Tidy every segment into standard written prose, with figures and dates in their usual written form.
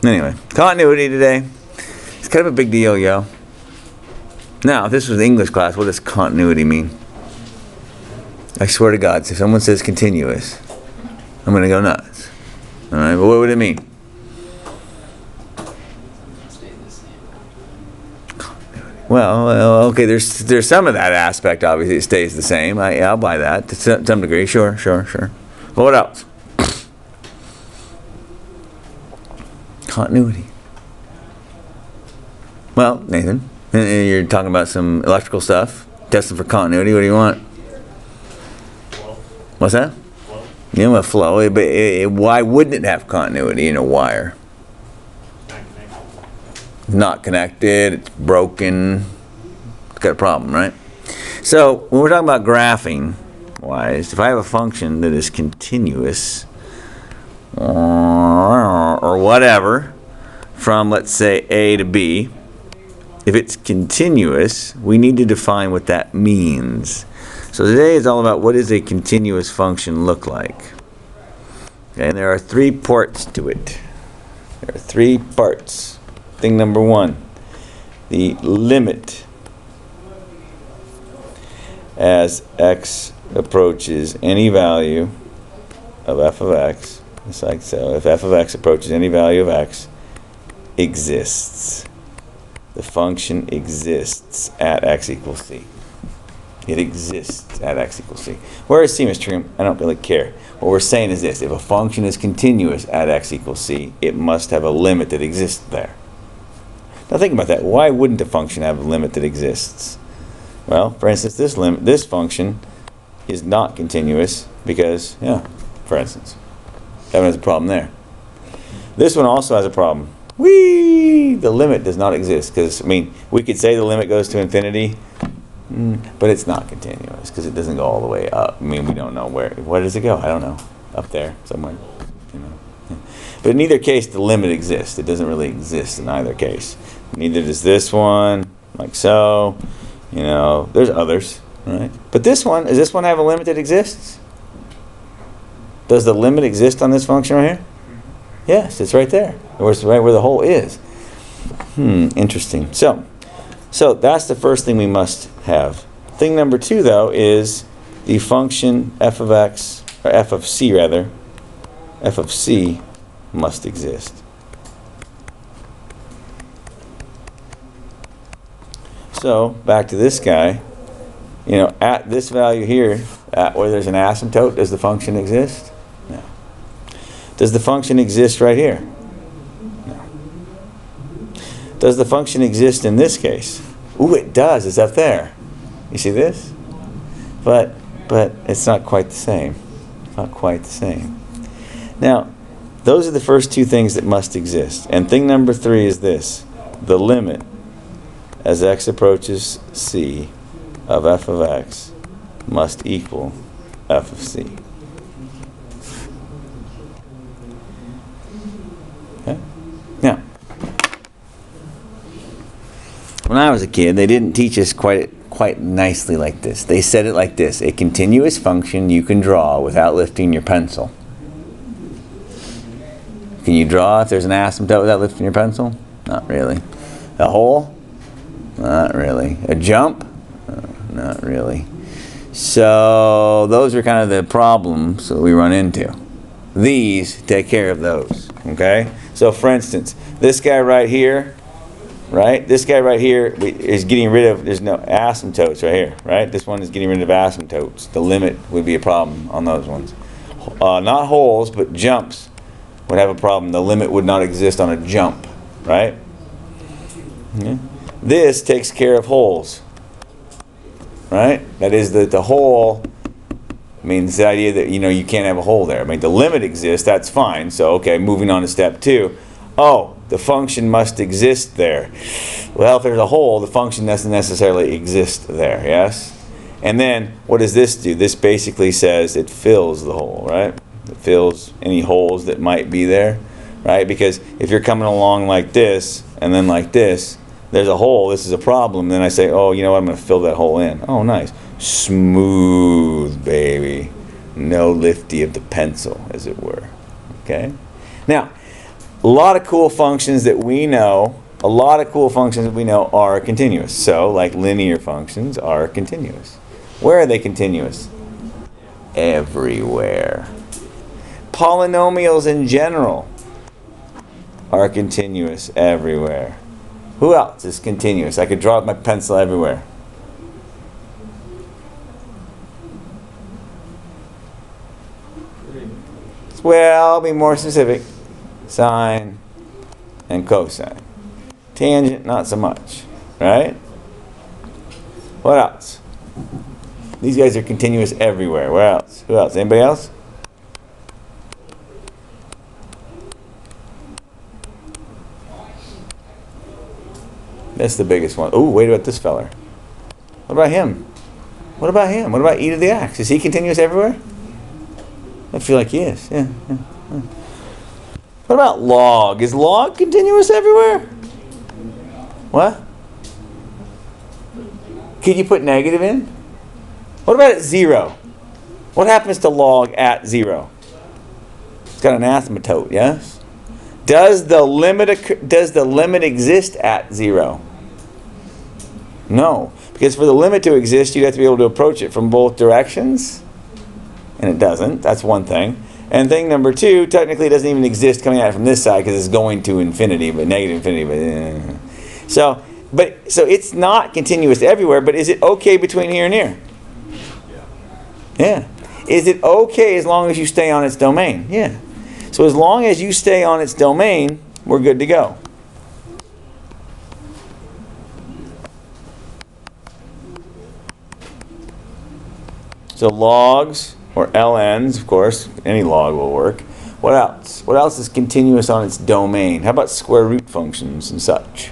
Anyway, continuity today. It's kind of a big deal, yo. Now, if this was English class, what does continuity mean? I swear to God, if someone says continuous, I'm going to go nuts. All right, but what would it mean? Well, okay, there's some of that aspect, obviously, it stays the same. I'll buy that to some degree. Sure. But what else? Continuity. Well, Nathan, you're talking about some electrical stuff, testing for continuity. What do you want? Flow. What's that? Flow. Yeah, well, flow. But why wouldn't it have continuity in a wire? Not connected, it's broken, it's got a problem, right? So when we're talking about graphing wise, if I have a function that is continuous or whatever from, let's say, A to B, if it's continuous, we need to define what that means. So today is all about what does a continuous function look like. Okay, and there are 3 parts to it. There are 3 parts. Thing number 1, the limit as x approaches any value of f of x, it's like so, if f of x approaches any value of x, exists. The function exists at x equals c. It exists at x equals c. Whereas c, Mr. Trim, I don't really care. What we're saying is this: if a function is continuous at x equals c, it must have a limit that exists there. Now think about that. Why wouldn't a function have a limit that exists? Well, for instance, this function is not continuous because, for instance, that has a problem there. This one also has a problem. The limit does not exist because, we could say the limit goes to infinity, but it's not continuous because it doesn't go all the way up. We don't know where does it go? I don't know. Up there somewhere, But in either case, the limit exists. It doesn't really exist in either case. Neither does this one, like so. There's others, right? But does this one have a limit that exists? Does the limit exist on this function right here? Yes, it's right there. It's right where the hole is. Interesting. So that's the first thing we must have. Thing number 2, though, is the function f of x, or f of c rather, f of c must exist. So, back to this guy, at this value here, at where there's an asymptote, does the function exist? No. Does the function exist right here? No. Does the function exist in this case? Ooh, it does. It's up there. You see this? But it's not quite the same. Not quite the same. Now, those are the first 2 things that must exist. And thing number 3 is this: the limit as x approaches c of f of x must equal f of c. Okay? Now, when I was a kid, they didn't teach us quite nicely like this. They said it like this: a continuous function you can draw without lifting your pencil. Can you draw if there's an asymptote without lifting your pencil? Not really. A hole? Not really. A jump? Not really. So those are kind of the problems that we run into. These take care of those. Okay? So for instance, this guy right here, right? This guy right here is getting rid of, there's no asymptotes right here, right? This one is getting rid of asymptotes. The limit would be a problem on those ones. Not holes, but jumps would have a problem. The limit would not exist on a jump, right? Yeah. This takes care of holes, right? That is the hole means the idea that you can't have a hole there. The limit exists, that's fine. So okay, moving on to step 2. Oh, the function must exist there. Well, if there's a hole, the function doesn't necessarily exist there, yes? And then what does this do? This basically says it fills the hole, right? It fills any holes that might be there, right? Because if you're coming along like this and then like this, there's a hole, this is a problem, then I say, oh, you know what, I'm going to fill that hole in. Oh, nice. Smooth, baby. No lifty of the pencil, as it were. Okay? Now, a lot of cool functions that we know, are continuous. So, like linear functions are continuous. Where are they continuous? Everywhere. Polynomials in general are continuous everywhere. Who else is continuous? I could draw with my pencil everywhere. Well, I'll be more specific. Sine and cosine. Tangent, not so much. Right? What else? These guys are continuous everywhere. Where else? Who else? Anybody else? That's the biggest one. Ooh, wait about this feller. What about him? What about him? What about e to the x? Is he continuous everywhere? I feel like he is. Yeah. What about log? Is log continuous everywhere? What? Could you put negative in? What about at 0? What happens to log at 0? It's got an asymptote, yes? Does the limit exist at 0? No. Because for the limit to exist, you'd have to be able to approach it from both directions. And it doesn't. That's one thing. And thing number 2, technically it doesn't even exist coming at it from this side because it's going to infinity, but negative infinity. So it's not continuous everywhere, but is it okay between here and here? Yeah. Is it okay as long as you stay on its domain? Yeah. So as long as you stay on its domain, we're good to go. So logs, or ln's, of course, any log will work. What else? What else is continuous on its domain? How about square root functions and such?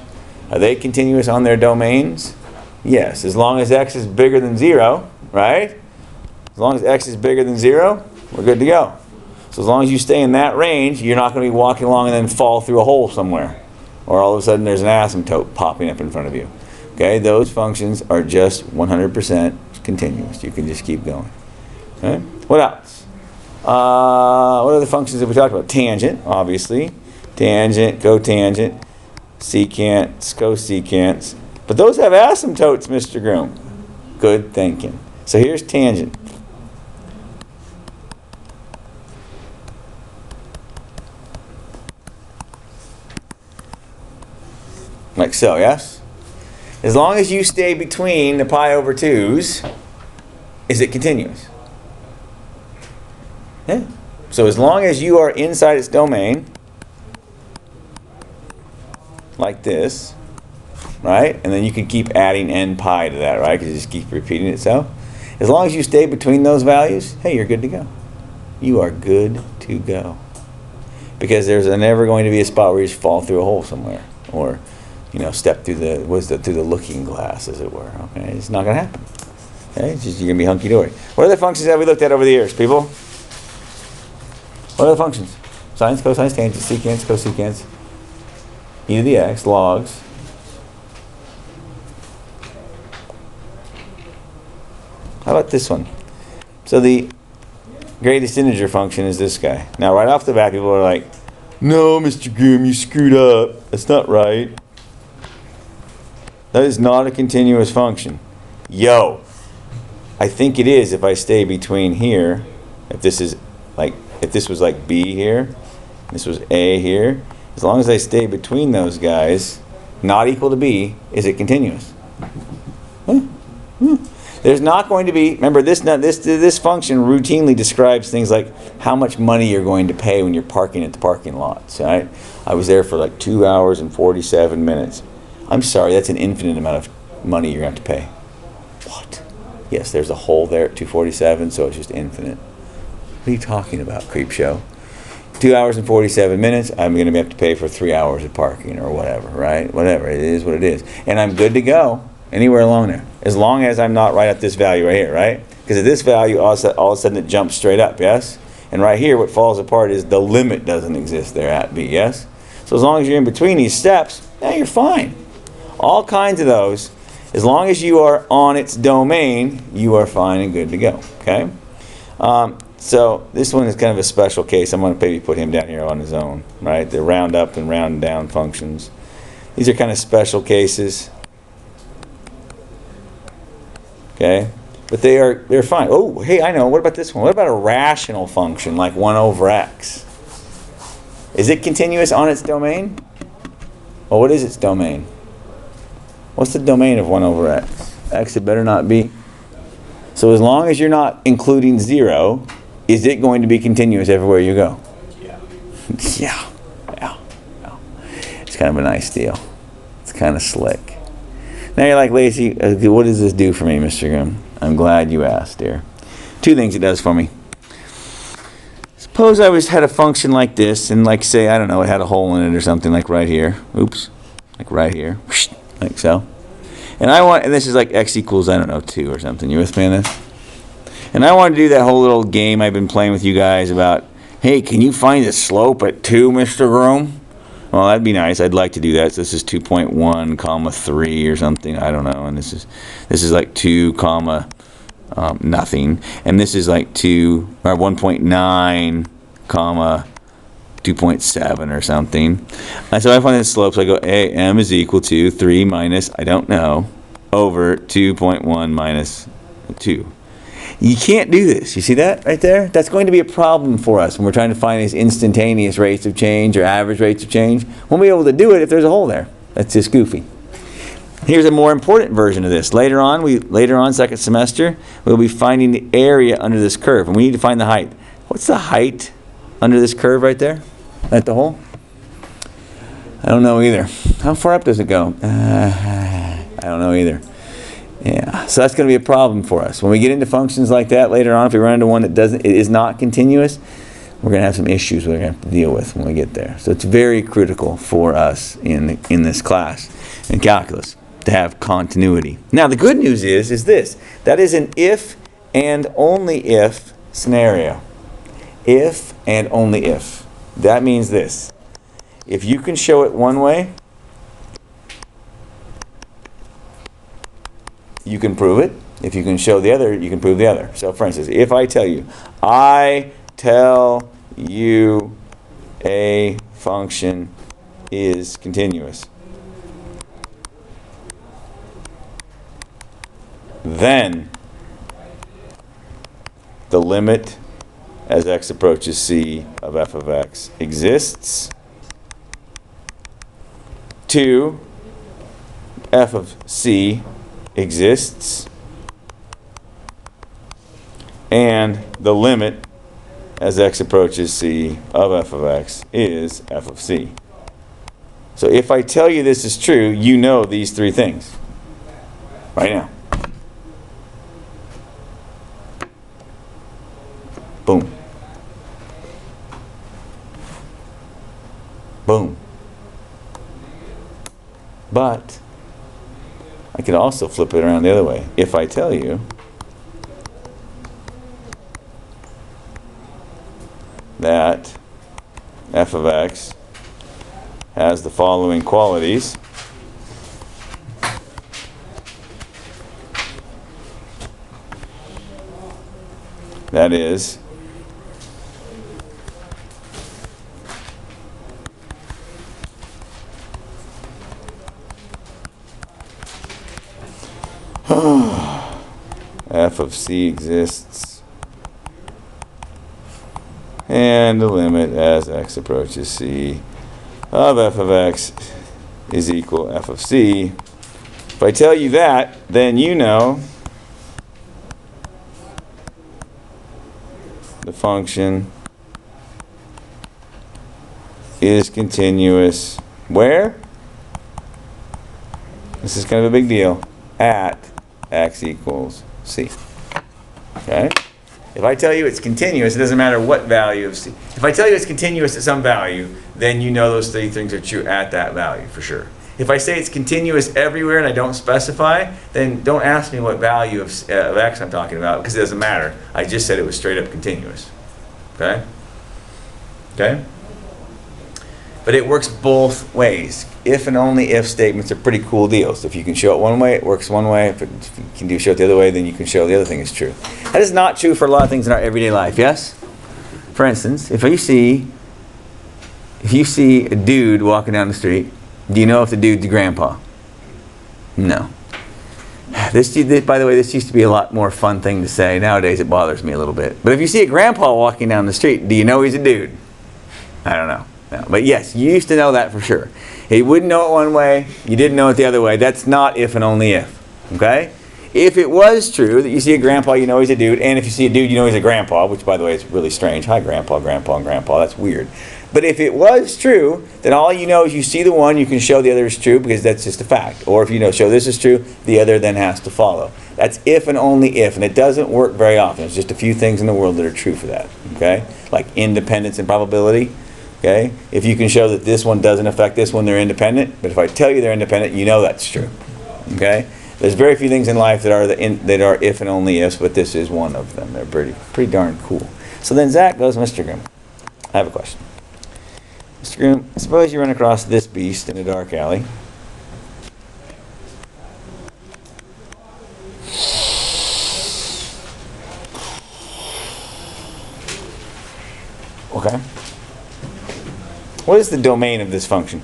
Are they continuous on their domains? Yes, as long as x is bigger than 0, right? As long as x is bigger than 0, we're good to go. So as long as you stay in that range, you're not going to be walking along and then fall through a hole somewhere. Or all of a sudden there's an asymptote popping up in front of you. Okay, those functions are just 100% continuous. You can just keep going. Okay? What else? What other functions have we talked about? Tangent, obviously. Tangent, cotangent, secants, cosecants. But those have asymptotes, Mr. Groom. Good thinking. So here's tangent. Like so, yes? As long as you stay between the pi over 2's, is it continuous? Yeah. So as long as you are inside its domain, like this, right? And then you can keep adding n pi to that, right? Because it just keeps repeating itself. As long as you stay between those values, hey, you're good to go. You are good to go. Because there's never going to be a spot where you just fall through a hole somewhere, or step through through the looking glass, as it were. Okay, it's not going to happen. Okay, it's just, you're going to be hunky dory. What other functions have we looked at over the years, people? What other functions? Sines, cosines, tangents, secants, cosecants, e to the x, logs. How about this one? So the greatest integer function is this guy. Now, right off the bat, people are like, "No, Mr. Groom, you screwed up. That's not right. That is not a continuous function." Yo, I think it is if I stay between here. If this was like B here, this was A here. As long as I stay between those guys, not equal to B, is it continuous? There's not going to be. Remember, this function routinely describes things like how much money you're going to pay when you're parking at the parking lot. Right? I was there for like 2 hours and 47 minutes. I'm sorry, that's an infinite amount of money you're going to have to pay. What? Yes, there's a hole there at 247, so it's just infinite. What are you talking about, creep show? 2 hours and 47 minutes, I'm going to have to pay for 3 hours of parking or whatever, right? Whatever, it is what it is. And I'm good to go anywhere along there, as long as I'm not right at this value right here, right? Because at this value, all of a sudden it jumps straight up, yes? And right here, what falls apart is the limit doesn't exist there at B, yes? So as long as you're in between these steps, yeah, you're fine. All kinds of those, as long as you are on its domain, you are fine and good to go, okay? So this one is kind of a special case. I'm going to maybe put him down here on his own, right? The round up and round down functions. These are kind of special cases. Okay? But they're fine. Oh, hey, I know. What about this one? What about a rational function like 1 over x? Is it continuous on its domain? Well, what is its domain? What's the domain of 1 over x? X, it better not be. So as long as you're not including 0, is it going to be continuous everywhere you go? Yeah. Yeah. It's kind of a nice deal. It's kind of slick. Now you're like, Lacey, what does this do for me, Mr. Grimm? I'm glad you asked, dear. 2 things it does for me. Suppose I had a function like this, and like say, I don't know, it had a hole in it or something, like right here. Oops. Like right here. Like so. And this is like x equals, I don't know, 2 or something. You with me on this? And I want to do that whole little game I've been playing with you guys about, hey, can you find the slope at 2, Mr. Groom? Well, that'd be nice. I'd like to do that. So this is 2.1 comma 3 or something. I don't know. And this is like 2 comma nothing. And this is like 1.9 comma 2.7 or something. And so I find the slope. So I go, m is equal to 3 minus, I don't know, over 2.1 minus 2. You can't do this. You see that right there? That's going to be a problem for us when we're trying to find these instantaneous rates of change or average rates of change. We won't be able to do it if there's a hole there. That's just goofy. Here's a more important version of this. Later on, second semester, we'll be finding the area under this curve, and we need to find the height. What's the height under this curve right there? At the hole? I don't know either. How far up does it go? I don't know either. Yeah, so that's going to be a problem for us. When we get into functions like that later on, if we run into one that is not continuous, we're going to have some issues we're going to have to deal with when we get there. So it's very critical for us in this class, in calculus, to have continuity. Now the good news is this. That is an if and only if scenario. If and only if. That means this. If you can show it one way, you can prove it. If you can show the other, you can prove the other. So for instance, if I tell you a function is continuous, then the limit as x approaches c of f of x exists. 2, f of c exists, and the limit as x approaches c of f of x is f of c. So if I tell you this is true, you know these 3 things right now. Boom. Boom. But I could also flip it around the other way. If I tell you that f of x has the following qualities, that is, f of c exists, and the limit as x approaches c of f of x is equal f of c. If I tell you that, then you know the function is continuous where? This is kind of a big deal. At x equals c. Okay? If I tell you it's continuous, it doesn't matter what value of c. If I tell you it's continuous at some value, then you know those 3 things are true at that value for sure. If I say it's continuous everywhere and I don't specify, then don't ask me what value of x I'm talking about, because it doesn't matter. I just said it was straight up continuous. Okay? Okay? If But it works both ways. If and only if statements are pretty cool deals. If you can show it one way, it works one way. If you can show it the other way, then you can show the other thing is true. That is not true for a lot of things in our everyday life, yes? For instance, if you see a dude walking down the street, do you know if the dude's your grandpa? No. By the way, this used to be a lot more fun thing to say. Nowadays it bothers me a little bit. But if you see a grandpa walking down the street, do you know he's a dude? I don't know. No. But yes, you used to know that for sure. You wouldn't know it one way, you didn't know it the other way. That's not if and only if. Okay? If it was true that you see a grandpa, you know he's a dude, and if you see a dude, you know he's a grandpa, which by the way is really strange. Hi, grandpa, grandpa, and grandpa. That's weird. But if it was true, then all you know is you see the one, you can show the other is true because that's just a fact. Or if you show this is true, the other then has to follow. That's if and only if, and it doesn't work very often. There's just a few things in the world that are true for that. Okay? Like independence and probability. Okay? If you can show that this one doesn't affect this one, they're independent. But if I tell you they're independent, you know that's true. Okay? There's very few things in life that are if and only ifs, but this is one of them. They're pretty darn cool. So then Zach goes, Mr. Grimm, I have a question. Mr. Grimm, suppose you run across this beast in a dark alley. Okay. What is the domain of this function?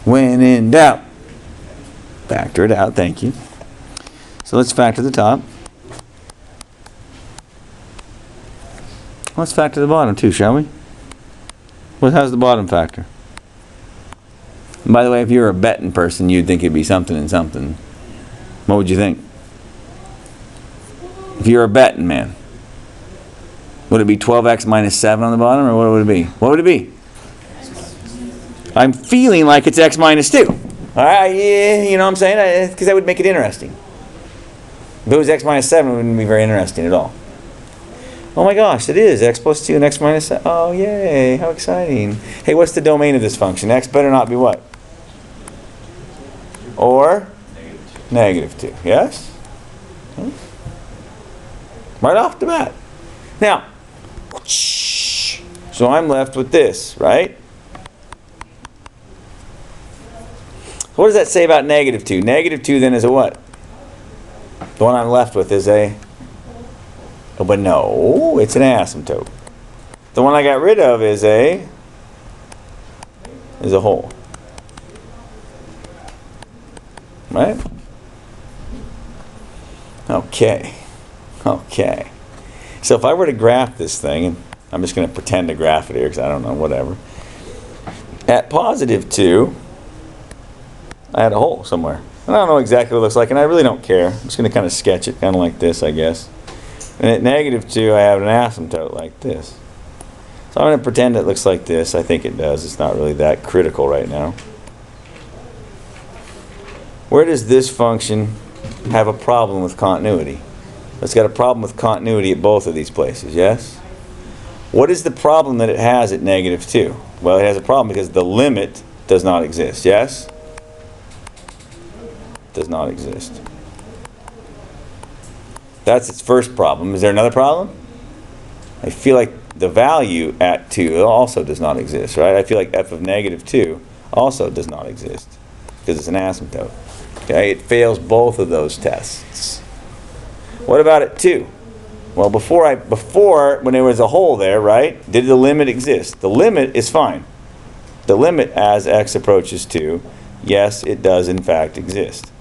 When in doubt, factor it out. Thank you. So let's factor the top. Let's factor the bottom too, shall we? How's the bottom factor? And by the way, if you were a betting person, you'd think it'd be something and something. What would you think? If you were a betting man, would it be 12x minus 7 on the bottom, or what would it be? What would it be? I'm feeling like it's x minus 2. All right, yeah, you know what I'm saying? Because that would make it interesting. If it was x minus 7, it wouldn't be very interesting at all. Oh my gosh, it is x plus 2 and x minus 7. Oh, yay, how exciting. Hey, what's the domain of this function? X better not be what? Or? Negative 2. Yes? Right off the bat. Now, so I'm left with this, right? What does that say about negative 2? Negative 2 then is a what? The one I'm left with is a... Oh, but no, it's an asymptote. The one I got rid of is a whole. Right? Okay. Okay. So if I were to graph this thing, and I'm just going to pretend to graph it here because I don't know, whatever. At positive 2, I had a hole somewhere. And I don't know exactly what it looks like, and I really don't care. I'm just going to kind of sketch it, kind of like this, I guess. And at negative 2, I have an asymptote like this. So I'm going to pretend it looks like this. I think it does. It's not really that critical right now. Where does this function have a problem with continuity? It's got a problem with continuity at both of these places, yes? What is the problem that it has at negative 2? Well, it has a problem because the limit does not exist, yes? Does not exist. That's its first problem. Is there another problem? I feel like the value at 2 also does not exist, right? I feel like f of negative 2 also does not exist because it's an asymptote. Okay, it fails both of those tests. What about at 2? Well, before when there was a hole there, right? Did the limit exist? The limit is fine. The limit as x approaches 2, yes, it does in fact exist.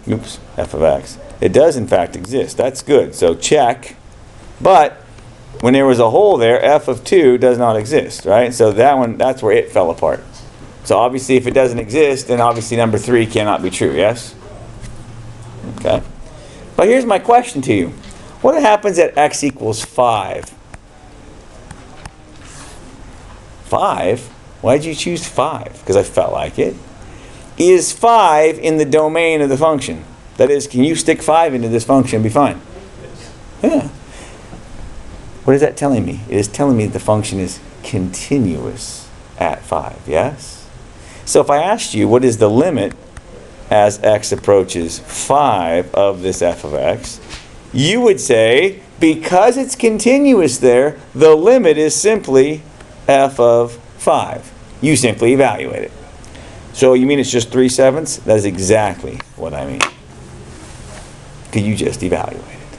Oops, f of x. It does in fact exist. That's good. So check. But when there was a hole there, f of 2 does not exist, right? So that's where it fell apart. So obviously if it doesn't exist, then obviously number 3 cannot be true, yes? Okay. But here's my question to you. What happens at x equals 5? 5? Why did you choose 5? Because I felt like it. Is 5 in the domain of the function? That is, can you stick 5 into this function and be fine? Yeah. What is that telling me? It is telling me that the function is continuous at 5, yes? So if I asked you what is the limit as x approaches 5 of this f of x, you would say because it's continuous there, the limit is simply f of 5. You simply evaluate it. So you mean it's just 3/7? That is exactly what I mean. Because you just evaluate it.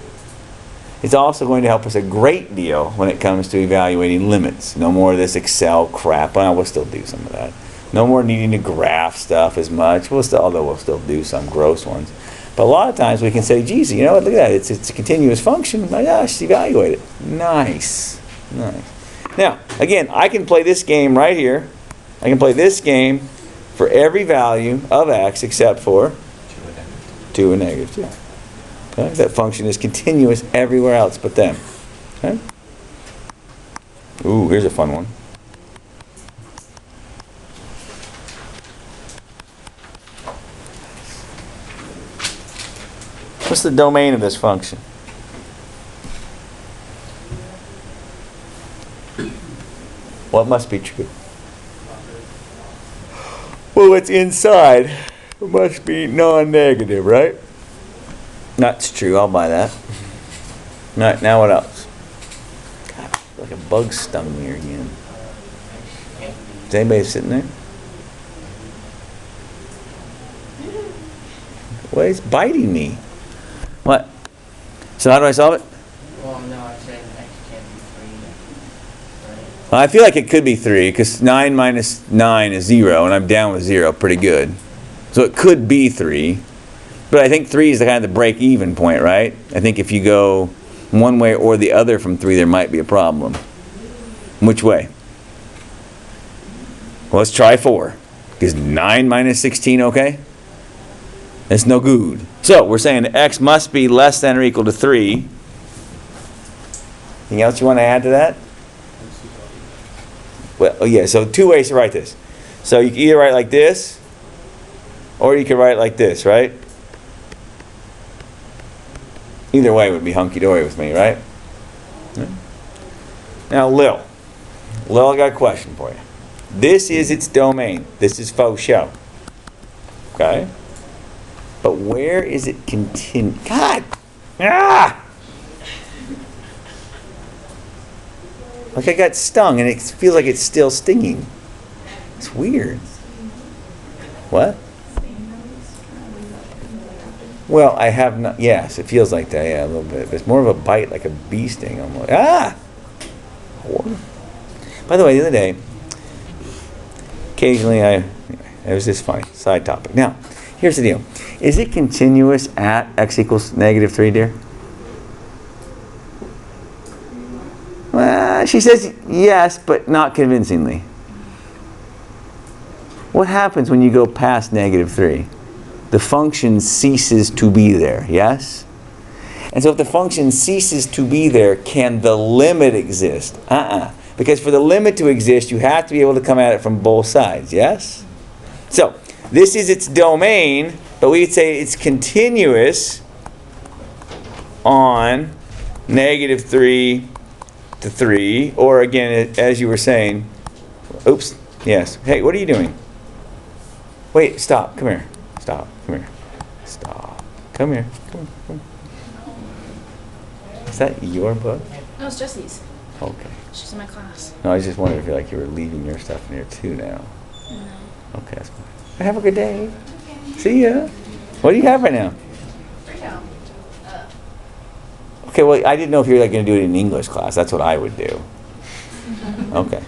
It's also going to help us a great deal when it comes to evaluating limits. No more of this Excel crap. Well, we'll still do some of that. No more needing to graph stuff as much. Although we'll still do some gross ones. But a lot of times we can say, geez, you know what, look at that. It's a continuous function. My gosh, evaluate it. Nice. Nice. Now, again, I can play this game right here. I can play this game for every value of x except for 2 and negative 2. Okay? That function is continuous everywhere else but them. Okay? Ooh, here's a fun one. What's the domain of this function? What must be true? Well, it's inside. It must be non-negative, right? That's true. I'll buy that. All right, now what else? God, like a bug stung me again. Is anybody sitting there? Well, it's biting me. What? So how do I solve it? Well, no, I said x can't be 3. Right? Well, I feel like it could be 3 because 9 minus 9 is 0, and I'm down with 0 pretty good. So it could be 3. But I think 3 is the kind of the break-even point, right? I think if you go one way or the other from 3, there might be a problem. Which way? Well, let's try 4. Is 9 minus 16 okay? It's no good. So we're saying x must be less than or equal to 3. Anything else you want to add to that? Well, oh yeah, so 2 ways to write this. So you can either write like this, or you can write like this, right? Either way would be hunky-dory with me, right? Now, Lil, I got a question for you. This is its domain. This is faux show. Okay? But where is it continue? God! Ah! Like I got stung and it feels like it's still stinging. It's weird. What? Well, I have not. Yes, it feels like that. Yeah, a little bit. But it's more of a bite, like a bee sting almost. Ah! By the way, the other day, occasionally it was just funny. Side topic. Now, here's the deal. Is it continuous at x equals negative 3, dear? Well, she says yes, but not convincingly. What happens when you go past negative 3? The function ceases to be there, yes? And so if the function ceases to be there, can the limit exist? Because for the limit to exist, you have to be able to come at it from both sides, yes? So, this is its domain, but we would say it's continuous on negative 3 to 3, or again, as you were saying, oops, yes. Hey, what are you doing? Wait, stop, come here. Stop, come here. Stop, come here. Come here. Is that your book? No, it's Jessie's. Okay. She's in my class. No, I just wondered if you were leaving your stuff in here too now. No. Okay, that's fine. Have a good day. See ya. What do you have right now? Right now. Okay, well, I didn't know if you were going to do it in English class. That's what I would do. Okay.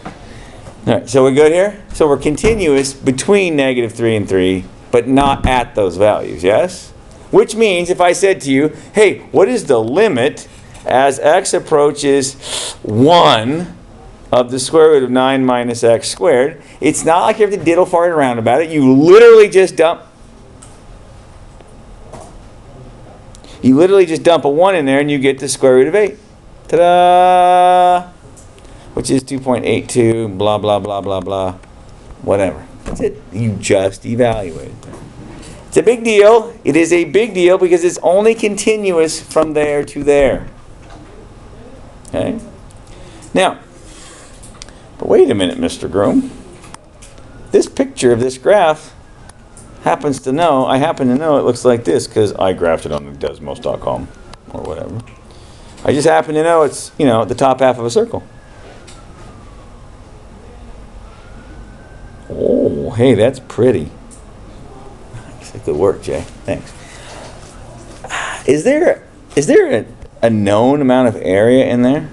All right, so we're good here? So we're continuous between negative 3 and 3, but not at those values, yes? Which means if I said to you, hey, what is the limit as x approaches 1 of the square root of 9 minus x squared? It's not like you have to diddle fart around about it. You literally just dump a 1 in there and you get the square root of 8. Ta-da! Which is 2.82, blah, blah, blah, blah, blah. Whatever. That's it. You just evaluate. It's a big deal. It is a big deal because it's only continuous from there to there. Okay? Now, but wait a minute, Mr. Groom. This picture of this graph I happen to know it looks like this because I graphed it on Desmos.com or whatever. I just happen to know it's, the top half of a circle. Oh, hey, that's pretty. Good work, Jay. Thanks. Is there a known amount of area in there?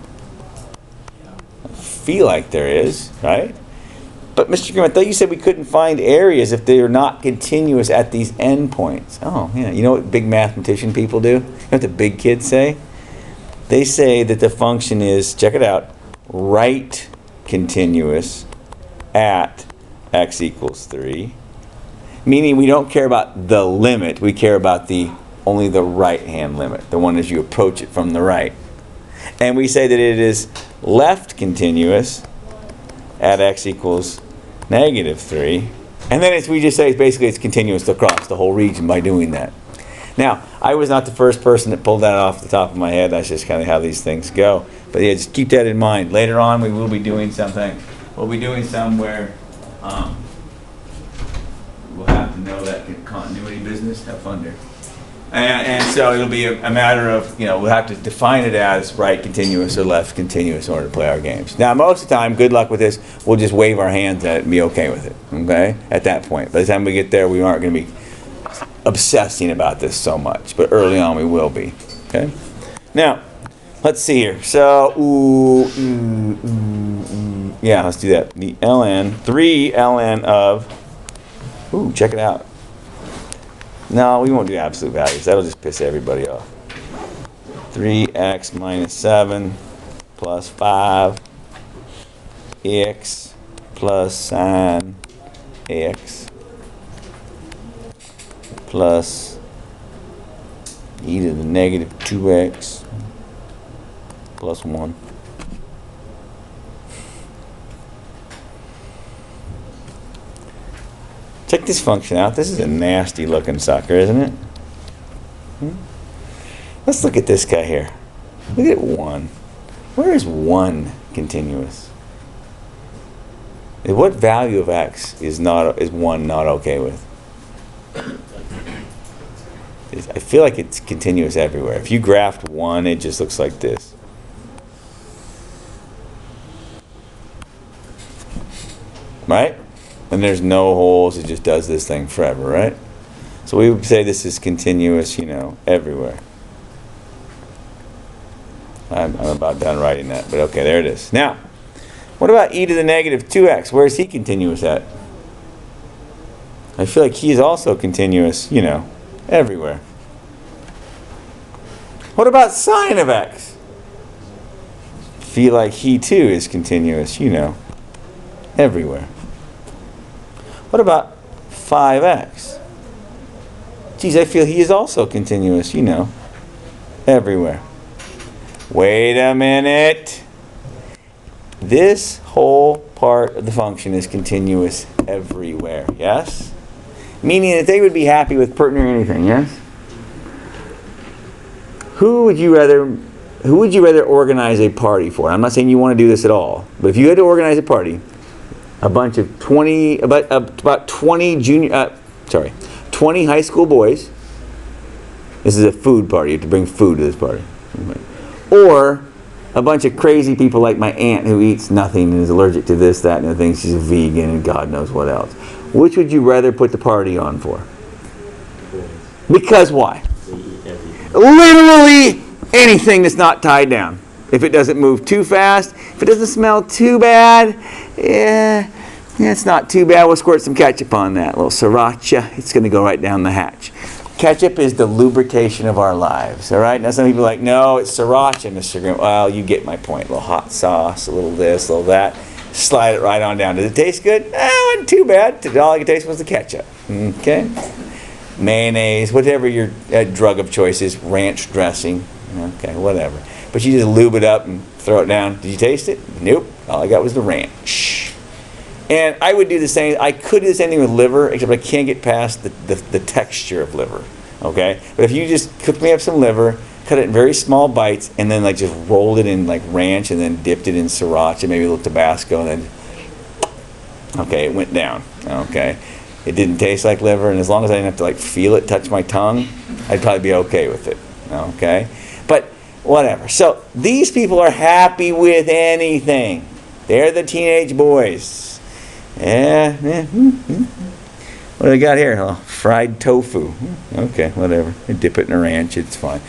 I feel like there is, right? But Mr. Grimm, I thought you said we couldn't find areas if they are not continuous at these endpoints. Oh, yeah. You know what big mathematician people do? You know what the big kids say? They say that the function is, check it out, right continuous at x equals 3. Meaning we don't care about the limit. We care about only the right-hand limit, the one as you approach it from the right. And we say that it is left continuous at x equals negative 3. And then we just say it's continuous across the whole region by doing that. Now, I was not the first person that pulled that off the top of my head. That's just kind of how these things go. But yeah, just keep that in mind. Later on, we will be doing something. We'll be doing some where we'll have to know that continuity business. Have fun there. And so it'll be a matter of, we'll have to define it as right continuous or left continuous in order to play our games. Now, most of the time, good luck with this, we'll just wave our hands at it and be okay with it, okay, at that point. By the time we get there, we aren't going to be obsessing about this so much, but early on we will be, okay? Now, let's see here. So, yeah, let's do that. The ln, 3 ln of, check it out. No, we won't do absolute values. That'll just piss everybody off. 3x minus 7 plus 5 x plus sine x plus e to the negative 2x plus 1. Check this function out. This is a nasty looking sucker, isn't it? Let's look at this guy here. Look at 1. Where is 1 continuous? What value of x is 1 not okay with? I feel like it's continuous everywhere. If you graphed 1, it just looks like this. Right? And there's no holes, it just does this thing forever, right? So we would say this is continuous, everywhere. I'm about done writing that, but okay, there it is. Now, what about e to the negative 2x? Where is he continuous at? I feel like he is also continuous, everywhere. What about sine of x? I feel like he too is continuous, everywhere. What about 5x? Geez, I feel he is also continuous, everywhere. Wait a minute. This whole part of the function is continuous everywhere, yes? Meaning that they would be happy with pretty near anything, yes? Who would you rather organize a party for? I'm not saying you want to do this at all, but if you had to organize a party, about 20 20 high school boys. This is a food party. You have to bring food to this party. Or a bunch of crazy people like my aunt who eats nothing and is allergic to this, that, and the thing. She's a vegan and God knows what else. Which would you rather put the party on for? Because why? Literally anything that's not tied down. If it doesn't move too fast, if it doesn't smell too bad, it's not too bad. We'll squirt some ketchup on that. A little sriracha. It's going to go right down the hatch. Ketchup is the lubrication of our lives, all right? Now some people are like, no, it's sriracha, Mr. Grimm. Well, you get my point. A little hot sauce, a little this, a little that. Slide it right on down. Does it taste good? It wasn't too bad. All I could taste was the ketchup. Okay? Mayonnaise, whatever your drug of choice is, ranch dressing. Okay, whatever. But you just lube it up and throw it down. Did you taste it? Nope. All I got was the ranch. And I would do the same. I could do the same thing with liver, except I can't get past the texture of liver. Okay? But if you just cooked me up some liver, cut it in very small bites, and then just rolled it in ranch, and then dipped it in sriracha, maybe a little Tabasco, and then okay, it went down. Okay? It didn't taste like liver, and as long as I didn't have to feel it touch my tongue, I'd probably be okay with it. Okay? But Whatever. So these people are happy with anything. They're the teenage boys. Yeah. What do they got here? Oh, fried tofu. Okay, whatever. They dip it in a ranch. It's fine.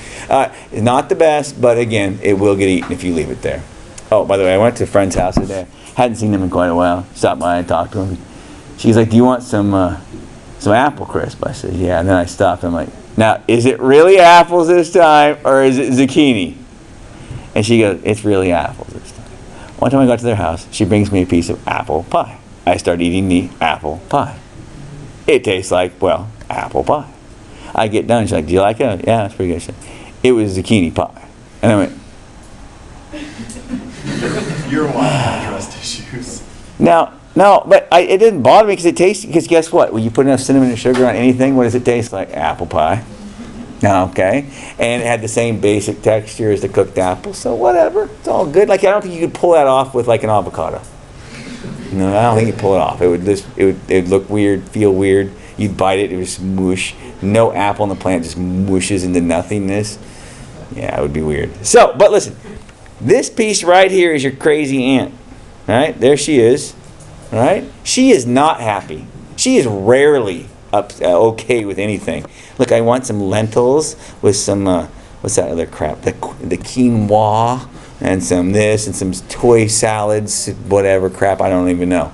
Not the best, but again, it will get eaten if you leave it there. Oh, by the way, I went to a friend's house today. Hadn't seen them in quite a while. Stopped by and talked to him. She's like, "Do you want some apple crisp?" I said, "Yeah." And then I stopped. I'm like, "Now, is it really apples this time, or is it zucchini?" And she goes, "It's really apples this time." One time I got to their house, she brings me a piece of apple pie. I start eating the apple pie. It tastes like, well, apple pie. I get done. She's like, "Do you like it?" "Yeah, it's pretty good." She said, "It was zucchini pie." And I went, You're one with trust issues. No, but it didn't bother me because it tasted, because guess what? When you put enough cinnamon and sugar on anything, what does it taste like? Apple pie. Okay. And it had the same basic texture as the cooked apple, so whatever. It's all good. Like, I don't think you could pull that off with like an avocado. No, I don't think you could pull it off. It would look weird, feel weird. You'd bite it, it would just mush. No apple on the plant just mushes into nothingness. Yeah, it would be weird. So, but listen, this piece right here is your crazy aunt. Right? There she is. Right? She is not happy. She is rarely okay with anything. Look, I want some lentils with some, what's that other crap? The quinoa and some this and some toy salads, whatever crap, I don't even know.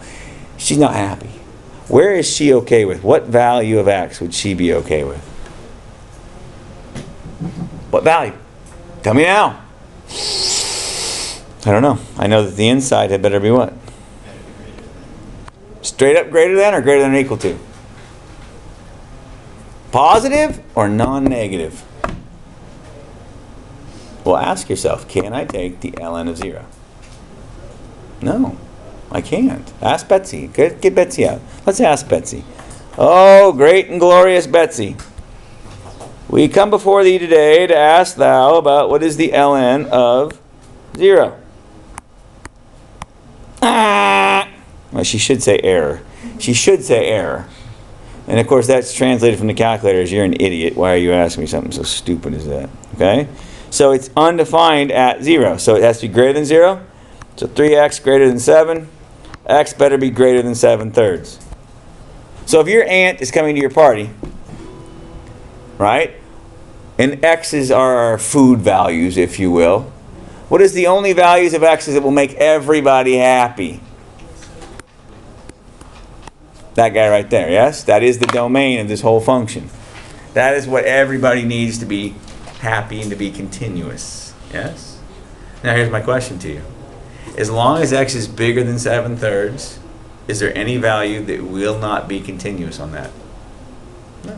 She's not happy. Where is she okay with? What value of X would she be okay with? What value? Tell me now. I don't know. I know that the inside had better be what? Straight up greater than or greater than or equal to? Positive or non-negative? Well, ask yourself, can I take the ln of 0? No, I can't. Ask Betsy. Get Betsy out. Let's ask Betsy. Oh, great and glorious Betsy. We come before thee today to ask thou about what is the ln of 0. Well, she should say error. She should say error. And of course, that's translated from the calculator as, "You're an idiot. Why are you asking me something so stupid as that?" Okay? So it's undefined at 0. So it has to be greater than 0. So 3x greater than 7. X better be greater than 7/3. So if your aunt is coming to your party, right? And x's are our food values, if you will. What is the only values of x's that will make everybody happy? That guy right there, yes? That is the domain of this whole function. That is what everybody needs to be happy and to be continuous. Yes? Now here's my question to you. As long as x is bigger than 7/3, is there any value that will not be continuous on that? No.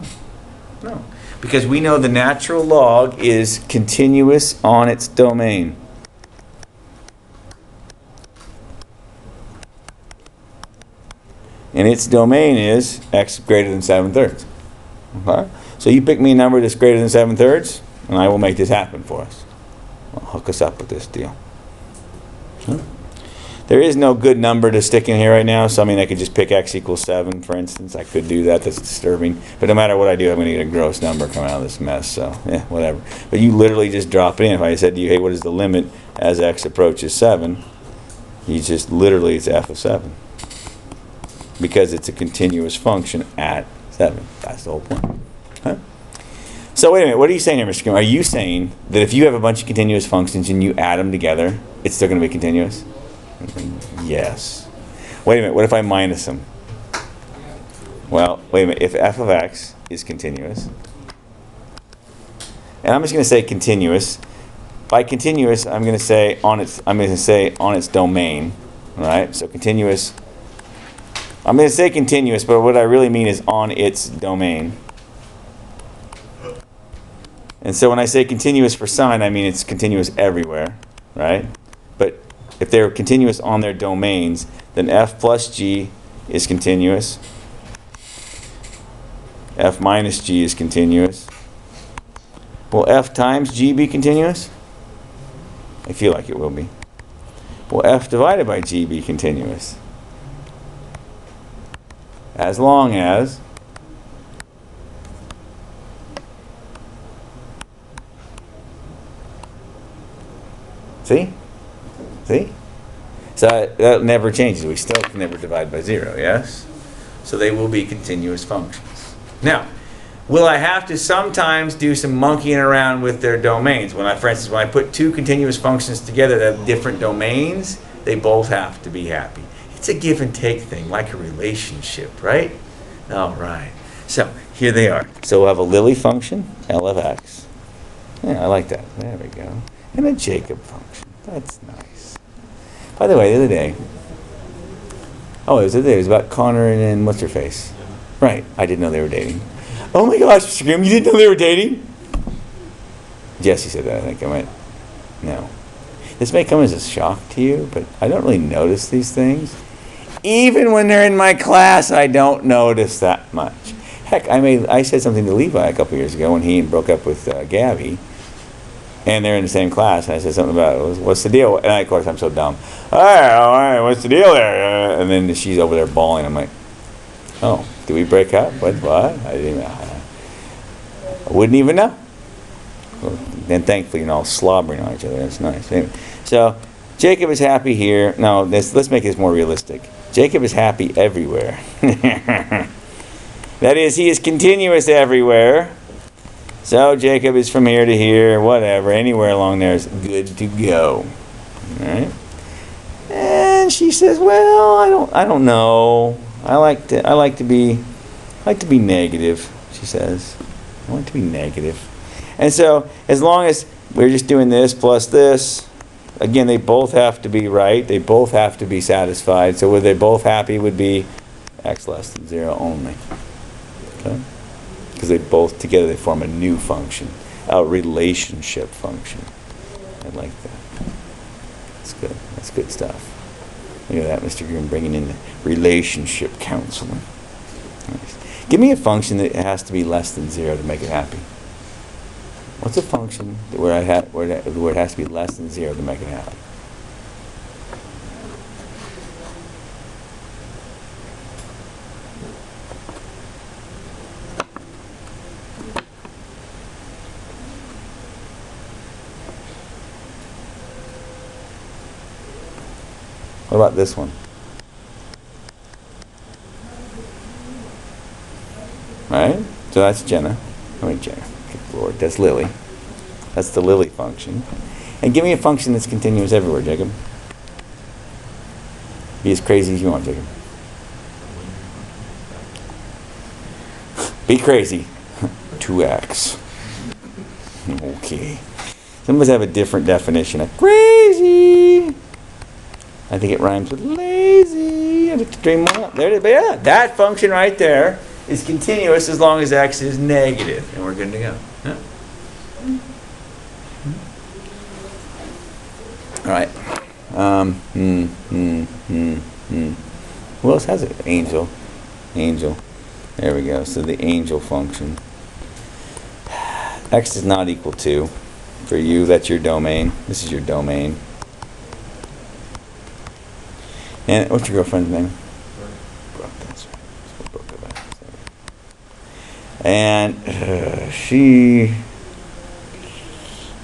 No. Because we know the natural log is continuous on its domain. And its domain is x greater than 7/3. Okay? So you pick me a number that's greater than 7/3, and I will make this happen for us. I'll hook us up with this deal. Huh? There is no good number to stick in here right now, so I mean I could just pick x equals 7, for instance. I could do that. That's disturbing. But no matter what I do, I'm going to get a gross number coming out of this mess. So, yeah, whatever. But you literally just drop it in. If I said to you, hey, what is the limit as x approaches 7? You just literally, it's f of 7. Because it's a continuous function at 7. That's the whole point. Huh? So wait a minute, what are you saying here, Mr. Kim? Are you saying that if you have a bunch of continuous functions and you add them together, it's still going to be continuous? Yes. Wait a minute, what if I minus them? Well, wait a minute, if f of x is continuous, and I'm just going to say continuous. By continuous, I'm going to say on its domain, right? So continuous. I'm going to say continuous, but what I really mean is on its domain. And so when I say continuous for sine, I mean it's continuous everywhere, right? But if they're continuous on their domains, then f plus g is continuous. F minus g is continuous. Will f times g be continuous? I feel like it will be. Will f divided by g be continuous? As long as See? See? So that never changes. We still can never divide by 0, yes? So they will be continuous functions. Now, will I have to sometimes do some monkeying around with their domains? For instance, when I put two continuous functions together that have different domains, they both have to be happy. It's a give and take thing, like a relationship, right? All right. So here they are. So we'll have a Lily function, L of x. Yeah, I like that. There we go. And a Jacob function. That's nice. By the way, the other day, it was about Connor and what's her face? Right. I didn't know they were dating. Oh my gosh, Mr. Grimm, you didn't know they were dating? Jesse said that, I think. I went, no. This may come as a shock to you, but I don't really notice these things. Even when they're in my class, I don't notice that much. Heck, I said something to Levi a couple years ago when he broke up with Gabby, and they're in the same class, and I said something about, what's the deal? And of course, I'm so dumb. All right, what's the deal there? And then she's over there bawling. I'm like, oh, did we break up? What? I wouldn't even know. And thankfully, all slobbering on each other. That's nice. Anyway, so Jacob is happy here. No, let's make this more realistic. Jacob is happy everywhere. That is, he is continuous everywhere. So Jacob is from here to here, whatever, anywhere along there is good to go. All right. And she says, "Well, I don't know. I like to be negative." She says, "I want to be negative." And so, as long as we're just doing this plus this, again, they both have to be right. They both have to be satisfied. So, where they both happy would be x less than 0 only. Okay? Because they both together they form a new function, a relationship function. I like that. That's good. That's good stuff. Look at that, Mr. Grimm, bringing in the relationship counseling. Nice. Give me a function that has to be less than 0 to make it happy. What's a function where it has to be less than 0 to make it happy? What about this one? Right? So that's Jenna. Jenna. Good Lord, that's Lily. That's the Lily function. And give me a function that's continuous everywhere, Jacob. Be as crazy as you want, Jacob. Be crazy. 2x. Okay. Some of us have a different definition of crazy. I think it rhymes with lazy. I have to dream more up. There it is. But yeah, that function right there is continuous as long as x is negative. And we're good to go. Yeah? All right. Who else has it? Angel. There we go. So the angel function. X is not equal to. For you, that's your domain. This is your domain. And what's your girlfriend's name? Brooke. That's right. That's what Brooke about. And she.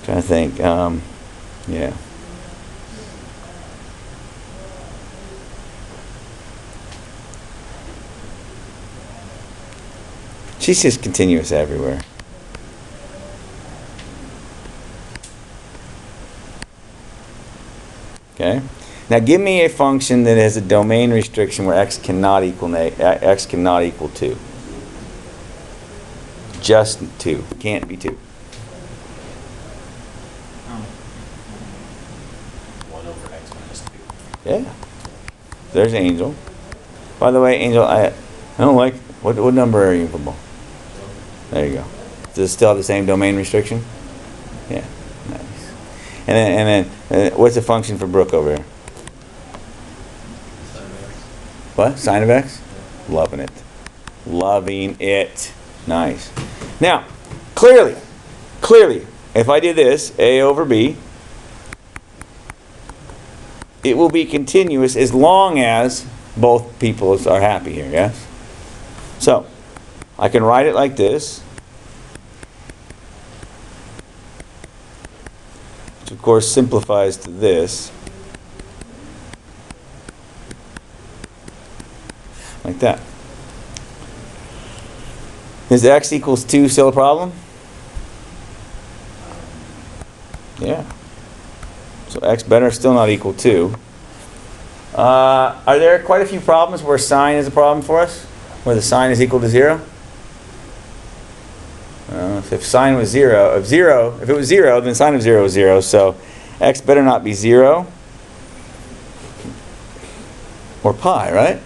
Trying to think. Yeah. She's just continuous everywhere. Okay. Now give me a function that has a domain restriction where x cannot equal 2. Just 2. Can't be 2. 1 over x minus 2. Yeah. There's Angel. By the way, Angel, I don't like what number are you in football? There you go. Does it still have the same domain restriction? Yeah. Nice. And then what's the function for Brooke over here? What? Sine of x? Loving it. Loving it. Nice. Now, clearly, if I do this, a over b, it will be continuous as long as both people are happy here, yes? So, I can write it like this. So course, simplifies to this. Like that. Is x equals 2 still a problem? Yeah. So x better still not equal 2. Are there quite a few problems where sine is a problem for us? Where the sine is equal to 0? If sine was 0, if it was 0, then sine of 0 is 0. So x better not be 0 or pi, right?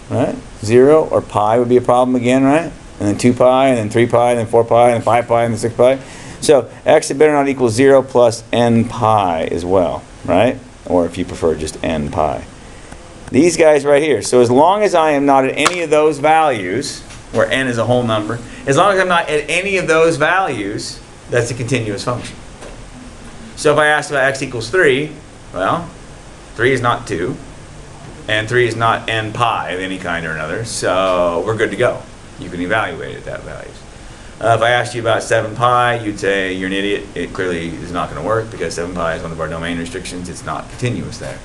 Right? 0 or pi would be a problem again, right? And then 2 pi, and then 3 pi, and then 4 pi, and then 5 pi, and then 6 pi. So x had better not equal 0 plus n pi as well, right? Or if you prefer, just n pi. These guys right here. So as long as I am not at any of those values, where n is a whole number, as long as I'm not at any of those values, that's a continuous function. So if I asked about x equals 3, well, 3 is not 2, and 3 is not n pi of any kind or another, so we're good to go. You can evaluate at that values. If I asked you about 7 pi, you'd say you're an idiot. It clearly is not going to work because 7 pi is one of our domain restrictions. It's not continuous there.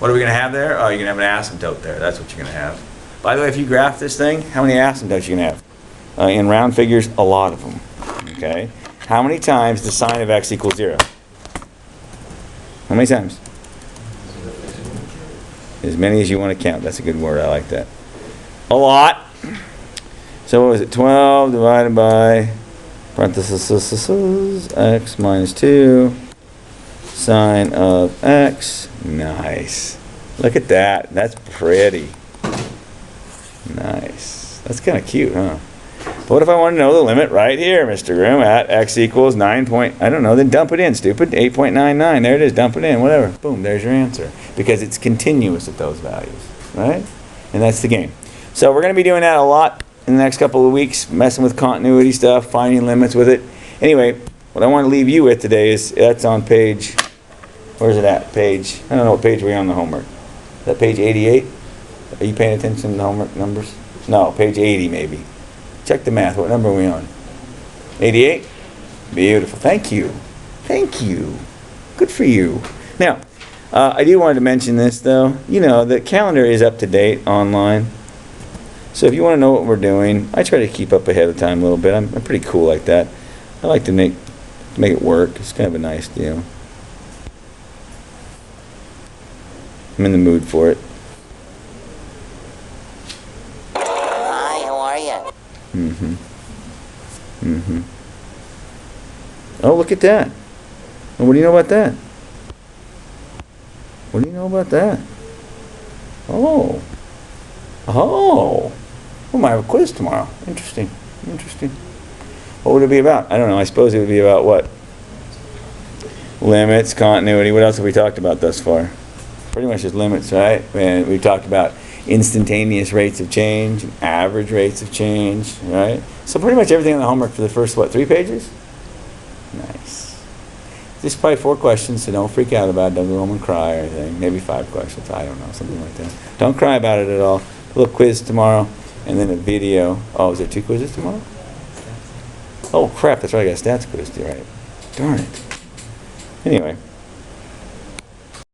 What are we going to have there? Oh, you're going to have an asymptote there. That's what you're going to have. By the way, if you graph this thing, how many asymptotes are you going to have? In round figures, a lot of them. Okay. How many times does sine of x equal 0? How many times? As many as you want to count. That's a good word. I like that. A lot. So what was it? 12 divided by parentheses x minus 2 sine of x. Nice. Look at that. That's pretty. Nice. That's kind of cute, huh? But what if I want to know the limit right here, Mr. Groom, at x equals 9 point, I don't know, then dump it in, stupid. 8.99. There it is. Dump it in. Whatever. Boom. There's your answer. Because it's continuous at those values. Right? And that's the game. So we're going to be doing that a lot in the next couple of weeks, messing with continuity stuff, finding limits with it. Anyway, what I want to leave you with today is, that's on page, where's it at? Page, I don't know what page we're on the homework. Is that page 88? Are you paying attention to the homework numbers? No, page 80 maybe. Check the math. What number are we on? 88? Beautiful. Thank you. Thank you. Good for you. Now, I do want to mention this though. You know, the calendar is up to date online. So if you want to know what we're doing, I try to keep up ahead of time a little bit. I'm pretty cool like that. I like to make it work. It's kind of a nice deal. I'm in the mood for it. Hi, how are you? Oh, look at that. Well, what do you know about that? What do you know about that? Oh. Oh. We might have a quiz tomorrow. Interesting. Interesting. What would it be about? I don't know. I suppose it would be about what? Limits, continuity. What else have we talked about thus far? Pretty much just limits, right? And we talked about instantaneous rates of change, average rates of change, right? So pretty much everything on the homework for the first, what, 3 pages? Nice. Just probably 4 questions, so don't freak out about it. Don't go home and cry or anything. Maybe 5 questions. I don't know. Something like that. Don't cry about it at all. A little quiz tomorrow, and then a video. Oh, is there 2 quizzes tomorrow? Oh, crap. That's right. I got a stats quiz to write. Darn it. Anyway.